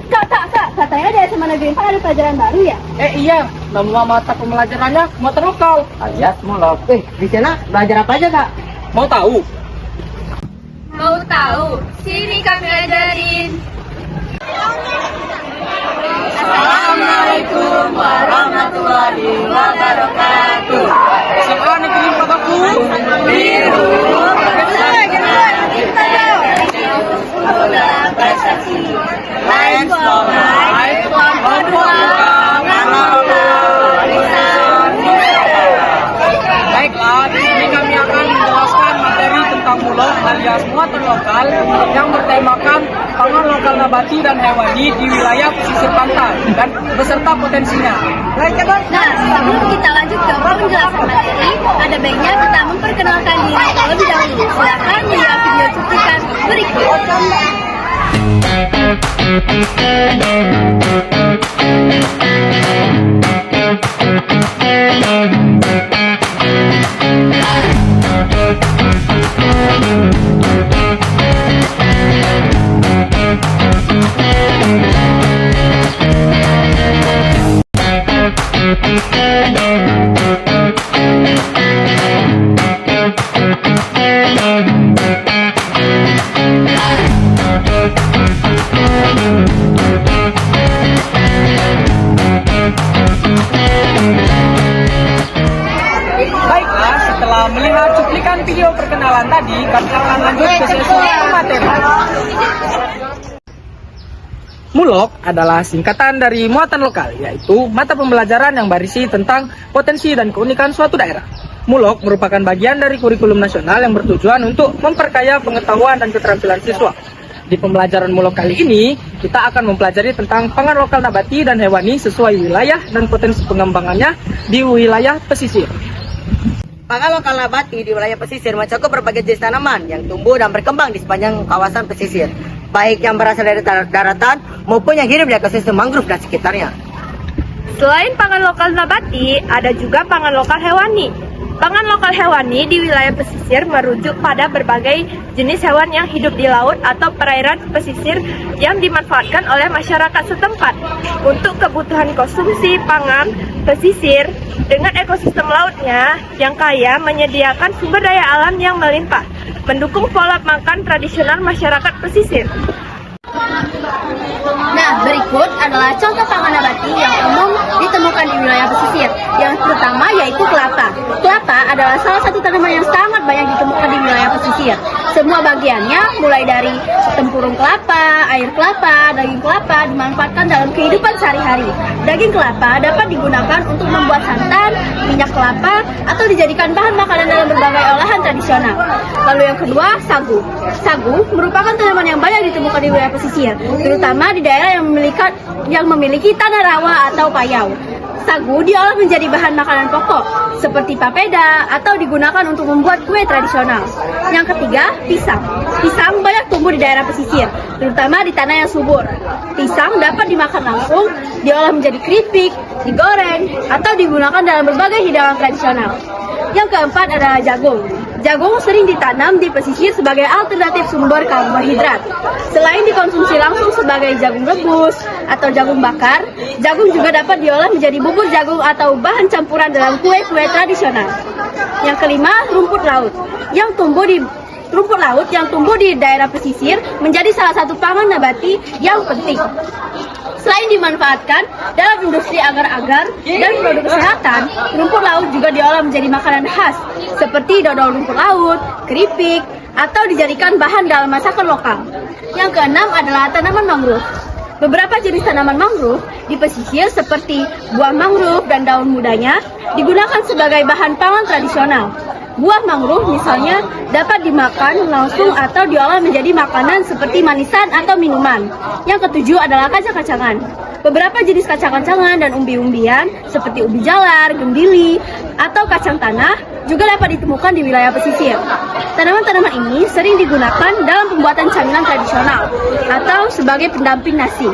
Kak, katanya di SMA Negeri 4 ada pelajaran baru ya? Iya, nama mata pembelajarannya muatan lokal alias mulok. Di sana belajar apa aja, Kak? Mau tahu? Mau tahu? Sini kami ajarin. Assalamualaikum warahmatullahi wabarakatuh. SMA Negeri 4 aku Biru Baiklah, di sini kami akan menjelaskan materi tentang mulok alias muatan lokal yang bertemakan pangan lokal nabati dan hewani di wilayah pesisir pantai dan beserta potensinya. Nah, sebelum kita lanjut ke penjelasan materi, ada baiknya kita memperkenalkan diri terlebih dahulu. Silakan melihat video cuplikan berikut. Baiklah, setelah melihat cuplikan video perkenalan tadi, kami akan lanjut ke sesi materi. Mulok adalah singkatan dari muatan lokal, yaitu mata pembelajaran yang berisi tentang potensi dan keunikan suatu daerah. Mulok merupakan bagian dari kurikulum nasional yang bertujuan untuk memperkaya pengetahuan dan keterampilan siswa. Di pembelajaran Mulok kali ini, kita akan mempelajari tentang pangan lokal nabati dan hewani sesuai wilayah dan potensi pengembangannya di wilayah pesisir. Pangan lokal nabati di wilayah pesisir mencakup berbagai jenis tanaman yang tumbuh dan berkembang di sepanjang kawasan pesisir, baik yang berasal dari daratan maupun yang hidup di ekosistem mangrove dan sekitarnya. Selain pangan lokal nabati, ada juga pangan lokal hewani. Pangan lokal hewani di wilayah pesisir merujuk pada berbagai jenis hewan yang hidup di laut atau perairan pesisir yang dimanfaatkan oleh masyarakat setempat untuk kebutuhan konsumsi pangan pesisir dengan ekosistem lautnya yang kaya menyediakan sumber daya alam yang melimpah, mendukung pola makan tradisional masyarakat pesisir. Nah, berikut adalah contoh pangan nabati yang umum ditemukan di wilayah pesisir. Yang pertama yaitu kelapa. Kelapa adalah salah satu tanaman yang sangat banyak ditemukan di wilayah pesisir. Semua bagiannya, mulai dari tempurung kelapa, air kelapa, daging kelapa, dimanfaatkan dalam kehidupan sehari-hari. Daging kelapa dapat digunakan untuk membuat santan, minyak kelapa, atau dijadikan bahan makanan dalam berbagai olahan tradisional. Lalu yang kedua, sagu. Sagu merupakan tanaman yang banyak ditemukan di wilayah pesisir, terutama di daerah yang memiliki tanah rawa atau payau. Sagu diolah menjadi bahan makanan pokok seperti papeda atau digunakan untuk membuat kue tradisional. Yang ketiga, pisang. Pisang banyak tumbuh di daerah pesisir, terutama di tanah yang subur. Pisang dapat dimakan langsung, diolah menjadi keripik, digoreng, atau digunakan dalam berbagai hidangan tradisional. Yang keempat adalah jagung. Jagung sering ditanam di pesisir sebagai alternatif sumber karbohidrat. Selain dikonsumsi langsung sebagai jagung rebus atau jagung bakar, jagung juga dapat diolah menjadi bubur jagung atau bahan campuran dalam kue-kue tradisional. Yang kelima, rumput laut. Rumput laut yang tumbuh di daerah pesisir menjadi salah satu pangan nabati yang penting. Selain dimanfaatkan dalam industri agar-agar dan produk kesehatan, rumput laut juga diolah menjadi makanan khas seperti dodol rumput laut, keripik, atau dijadikan bahan dalam masakan lokal. Yang keenam adalah tanaman mangrove. Beberapa jenis tanaman mangrove di pesisir seperti buah mangrove dan daun mudanya digunakan sebagai bahan pangan tradisional. Buah mangrove misalnya dapat dimakan langsung atau diolah menjadi makanan seperti manisan atau minuman. Yang ketujuh adalah kacang-kacangan. Beberapa jenis kacang-kacangan dan umbi-umbian seperti ubi jalar, gendili, atau kacang tanah juga dapat ditemukan di wilayah pesisir. Tanaman-tanaman ini sering digunakan dalam pembuatan camilan tradisional atau sebagai pendamping nasi.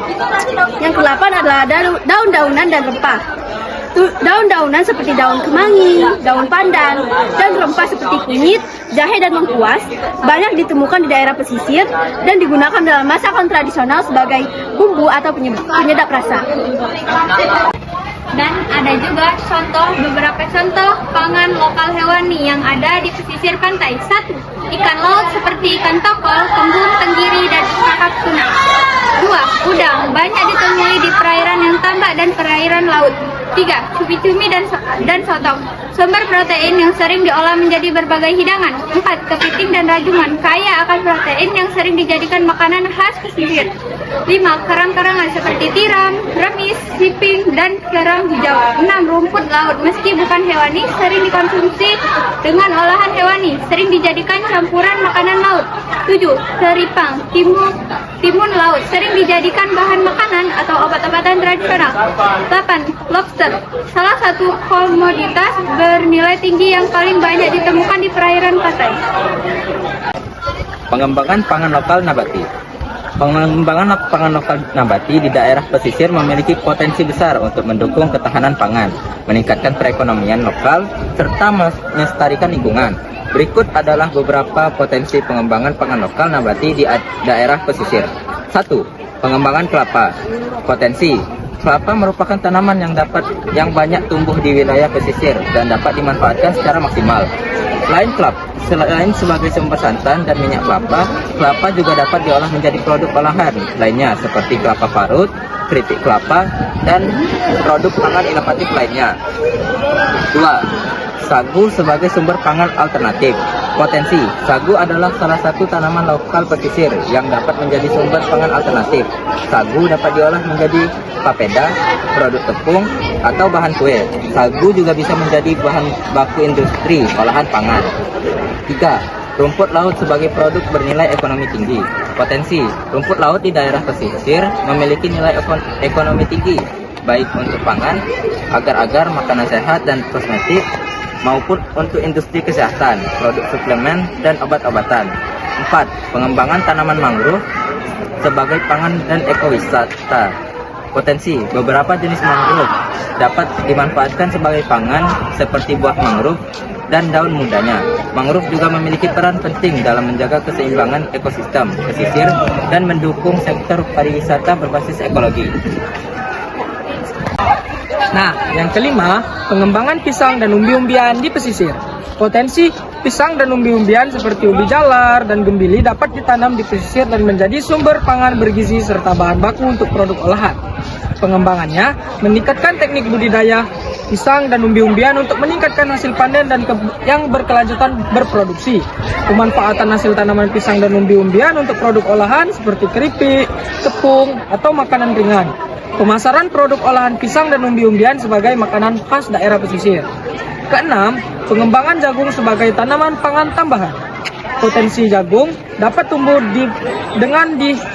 Yang kedelapan adalah daun-daunan dan rempah. Daun-daunan seperti daun kemangi, daun pandan, dan rempah seperti kunyit, jahe, dan lengkuas banyak ditemukan di daerah pesisir dan digunakan dalam masakan tradisional sebagai bumbu atau penyedap rasa. Dan ada juga beberapa contoh pangan lokal hewani yang ada di pesisir pantai. 1. Ikan laut seperti ikan tokol, kembung, tenggiri, dan kakap tuna. 2. Udang banyak ditemui di perairan yang tambak dan perairan laut. 3. Cumi-cumi dan sotong, sumber protein yang sering diolah menjadi berbagai hidangan. 4. Kepiting dan rajungan, kaya akan protein yang sering dijadikan makanan khas pesisir. 5. Karang-karangan seperti tiram, remis, siping, dan kerang hijau. 6. Rumput laut, meski bukan hewani, sering dikonsumsi dengan olahan hewani, sering dijadikan campuran makanan laut. 7. Seripang, timun laut, sering dijadikan bahan makanan atau obat-obatan tradisional. 8. Lobster, salah satu komoditas bernilai tinggi yang paling banyak ditemukan di perairan pantai. Pengembangan pangan lokal nabati. Pengembangan pangan lokal nabati di daerah pesisir memiliki potensi besar untuk mendukung ketahanan pangan, meningkatkan perekonomian lokal, serta melestarikan lingkungan. Berikut adalah beberapa potensi pengembangan pangan lokal nabati di daerah pesisir. 1. Pengembangan kelapa. Potensi: kelapa merupakan tanaman yang banyak tumbuh di wilayah pesisir dan dapat dimanfaatkan secara maksimal. Selain sebagai sumber santan dan minyak kelapa juga dapat diolah menjadi produk olahan lainnya seperti kelapa parut, keripik kelapa, dan produk pangan inovatif lainnya. 2. Sagu sebagai sumber pangan alternatif. Potensi: sagu adalah salah satu tanaman lokal pesisir yang dapat menjadi sumber pangan alternatif. Sagu dapat diolah menjadi papeda, produk tepung, atau bahan kue. Sagu juga bisa menjadi bahan baku industri olahan pangan. 3. Rumput laut sebagai produk bernilai ekonomi tinggi. Potensi: rumput laut di daerah pesisir memiliki nilai ekonomi tinggi, baik untuk pangan, agar-agar, makanan sehat dan kosmetik, maupun untuk industri kesehatan, produk suplemen, dan obat-obatan. 4. Pengembangan tanaman mangrove sebagai pangan dan ekowisata. Potensi: beberapa jenis mangrove dapat dimanfaatkan sebagai pangan seperti buah mangrove dan daun mudanya. Mangrove juga memiliki peran penting dalam menjaga keseimbangan ekosistem pesisir dan mendukung sektor pariwisata berbasis ekologi. Nah, yang kelima, pengembangan pisang dan umbi-umbian di pesisir. Potensi pisang dan umbi-umbian seperti ubi jalar dan gembili dapat ditanam di pesisir dan menjadi sumber pangan bergizi serta bahan baku untuk produk olahan. Pengembangannya meningkatkan teknik budidaya pisang dan umbi-umbian untuk meningkatkan hasil panen dan yang berkelanjutan berproduksi. Pemanfaatan hasil tanaman pisang dan umbi-umbian untuk produk olahan seperti keripik, tepung, atau makanan ringan. Pemasaran produk olahan pisang dan umbi-umbian sebagai makanan khas daerah pesisir. Keenam, pengembangan jagung sebagai tanaman pangan tambahan. Potensi jagung dapat tumbuh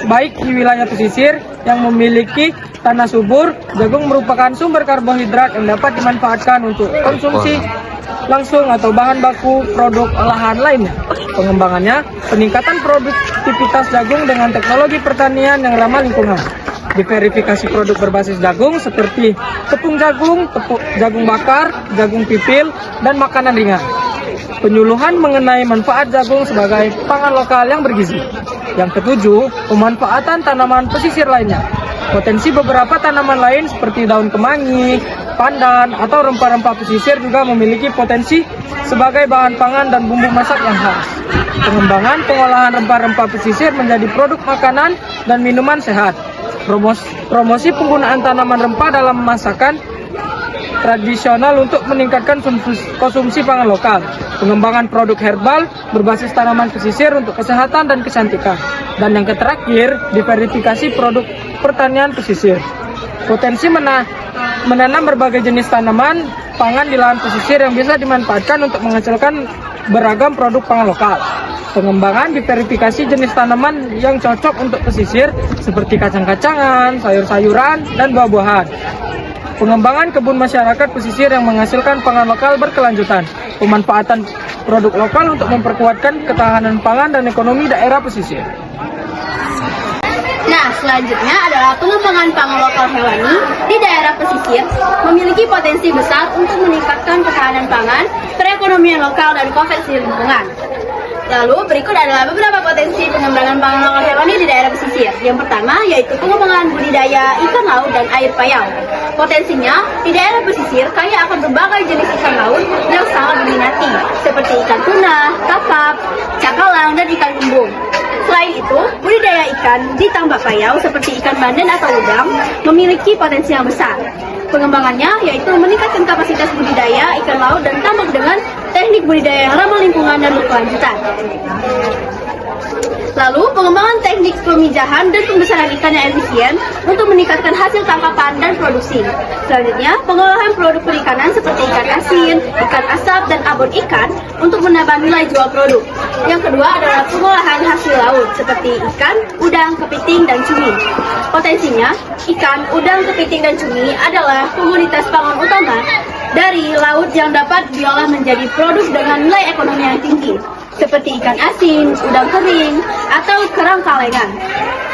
baik di wilayah pesisir yang memiliki tanah subur. Jagung merupakan sumber karbohidrat yang dapat dimanfaatkan untuk konsumsi langsung atau bahan baku produk olahan lainnya. Pengembangannya, peningkatan produktivitas jagung dengan teknologi pertanian yang ramah lingkungan. Diverifikasi produk berbasis jagung seperti tepung jagung bakar, jagung pipil, dan makanan ringan. Penyuluhan mengenai manfaat jagung sebagai pangan lokal yang bergizi. Yang ketujuh, pemanfaatan tanaman pesisir lainnya. Potensi beberapa tanaman lain seperti daun kemangi, pandan, atau rempah-rempah pesisir juga memiliki potensi sebagai bahan pangan dan bumbu masak yang khas. Pengembangan pengolahan rempah-rempah pesisir menjadi produk makanan dan minuman sehat. Promosi penggunaan tanaman rempah dalam masakan tradisional untuk meningkatkan konsumsi pangan lokal. Pengembangan produk herbal berbasis tanaman pesisir untuk kesehatan dan kecantikan. Dan yang terakhir, diverifikasi produk pertanian pesisir. Potensi menanam berbagai jenis tanaman pangan di lahan pesisir yang bisa dimanfaatkan untuk menghasilkan beragam produk pangan lokal. Pengembangan diverifikasi jenis tanaman yang cocok untuk pesisir seperti kacang-kacangan, sayur-sayuran, dan buah-buahan. Pengembangan kebun masyarakat pesisir yang menghasilkan pangan lokal berkelanjutan. Pemanfaatan produk lokal untuk memperkuatkan ketahanan pangan dan ekonomi daerah pesisir. Nah, Selanjutnya adalah pengembangan pangan lokal hewani di daerah pesisir memiliki potensi besar untuk meningkatkan ketahanan pangan, perekonomian lokal, dan konservasi lingkungan. Lalu berikut adalah beberapa potensi pengembangan pangan lokal hewani di daerah pesisir. Yang pertama yaitu pengembangan budidaya ikan laut dan air payau. Potensinya di daerah pesisir kaya akan berbagai jenis ikan laut yang sangat diminati, seperti ikan tuna, kakap, cakalang, dan ikan kembung. Selain itu, budidaya ikan di tambak payau seperti ikan bandeng atau udang memiliki potensi yang besar. Pengembangannya yaitu meningkatkan kapasitas budidaya ikan laut dan tambak dengan teknik budidaya yang ramah lingkungan dan berkelanjutan. Lalu, pengembangan teknik pemijahan dan pembesaran ikan yang efisien untuk meningkatkan hasil tangkapan dan produksi. Selanjutnya, pengolahan produk perikanan seperti ikan asin, ikan asap, dan abon ikan untuk menambah nilai jual produk. Yang kedua adalah pengolahan hasil laut seperti ikan, udang, kepiting, dan cumi. Potensinya, ikan, udang, kepiting, dan cumi adalah komoditas pangan utama dari laut yang dapat diolah menjadi produk dengan nilai ekonomi yang tinggi, seperti ikan asin, udang kering, atau kerang kalengan.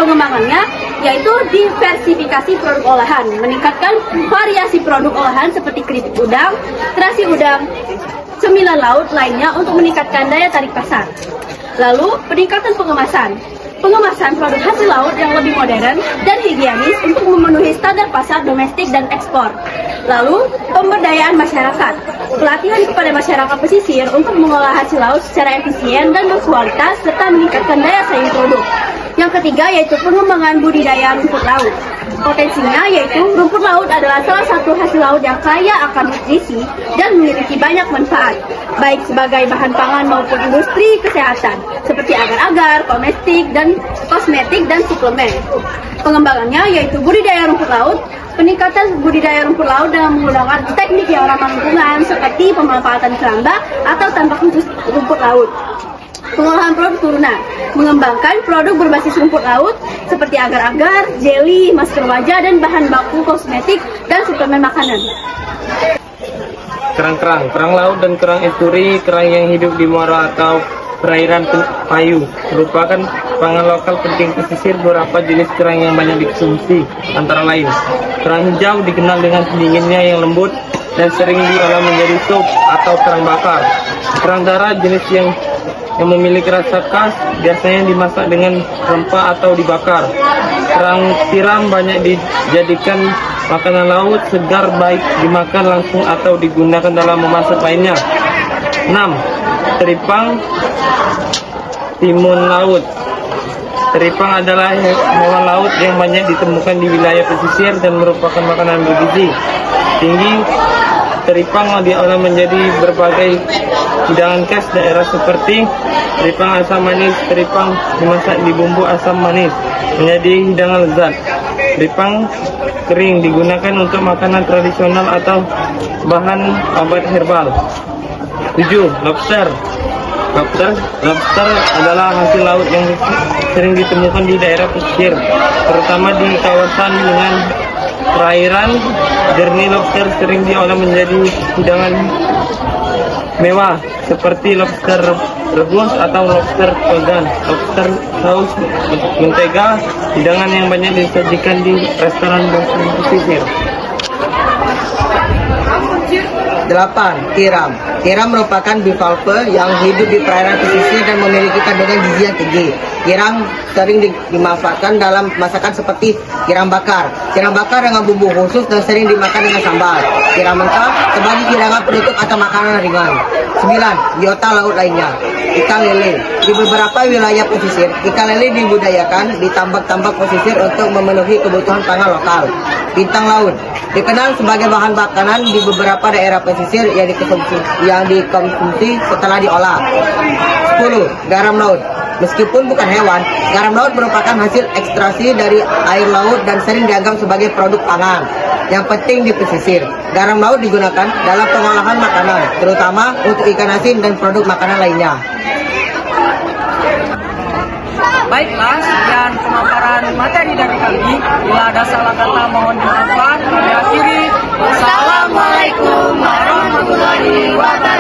Pengembangannya yaitu diversifikasi produk olahan, meningkatkan variasi produk olahan seperti keripik udang, terasi udang, cemilan laut lainnya untuk meningkatkan daya tarik pasar. Lalu, peningkatan pengemasan. Pengemasan produk hasil laut yang lebih modern dan higienis untuk memenuhi standar pasar domestik dan ekspor. Lalu, pemberdayaan masyarakat. Pelatihan kepada masyarakat pesisir untuk mengolah hasil laut secara efisien dan berkualitas serta meningkatkan daya saing produk. Yang ketiga yaitu pengembangan budidaya rumput laut. Potensinya yaitu rumput laut adalah salah satu hasil laut yang kaya akan nutrisi dan memiliki banyak manfaat, baik sebagai bahan pangan maupun industri kesehatan, seperti agar-agar, kosmetik, dan suplemen. Pengembangannya yaitu budidaya rumput laut, peningkatan budidaya rumput laut dengan menggunakan teknik yang ramah lingkungan seperti pemanfaatan keramba atau tambak khusus rumput laut. Pengolahan produk turunan, mengembangkan produk berbasis rumput laut seperti agar-agar, jeli, masker wajah, dan bahan baku kosmetik dan suplemen makanan. Kerang laut dan kerang esturi, kerang yang hidup di muara atau perairan payu, merupakan pangan lokal penting pesisir. Beberapa jenis kerang yang banyak dikonsumsi, antara lain kerang hijau dikenal dengan dinginnya yang lembut dan sering diolah menjadi sup atau kerang bakar. Kerang darah jenis yang memiliki rasa khas, biasanya dimasak dengan rempah atau dibakar. Kerang tiram banyak dijadikan makanan laut segar, baik dimakan langsung atau digunakan dalam memasak lainnya. 6. Teripang timun laut. Teripang adalah hewan laut yang banyak ditemukan di wilayah pesisir dan merupakan makanan bergizi tinggi. Teripang diolah menjadi berbagai hidangan khas daerah seperti teripang asam manis. Teripang dimasak di bumbu asam manis menjadi hidangan lezat. Teripang kering digunakan untuk makanan tradisional atau bahan obat herbal. 7. Lobster adalah hasil laut yang sering ditemukan di daerah pesisir, terutama di kawasan dengan perairan jernih. Lobster sering diolah menjadi hidangan mewah seperti lobster rebus atau lobster panggang. Lobster saus mentega, hidangan yang banyak disajikan di restoran pesisir. 8. Tiram. Tiram merupakan bivalve yang hidup di perairan pesisir dan memiliki kandungan gizi yang tinggi. Tiram sering dimanfaatkan dalam masakan seperti tiram bakar. Tiram bakar dengan bumbu khusus dan sering dimakan dengan sambal. Tiram mentah sebagai hidangan penutup atau makanan ringan. 9. Biota laut lainnya. Ikan lele. Di beberapa wilayah pesisir, ikan lele dibudidayakan di tambak-tambak pesisir untuk memenuhi kebutuhan pangan lokal. Bintang laut dikenal sebagai bahan makanan di beberapa daerah pesisir yang dikonsumsi setelah diolah. 10. Garam laut. Meskipun bukan hewan, garam laut merupakan hasil ekstraksi dari air laut dan sering dianggap sebagai produk pangan yang penting di pesisir. Garam laut digunakan dalam pengolahan makanan, terutama untuk ikan asin dan produk makanan lainnya. Baiklah, sekian pemaparan materi dari kami. Bila ada salah kata mohon dimaafkan. Kami akhiri. Wassalamualaikum warahmatullahi wabarakatuh.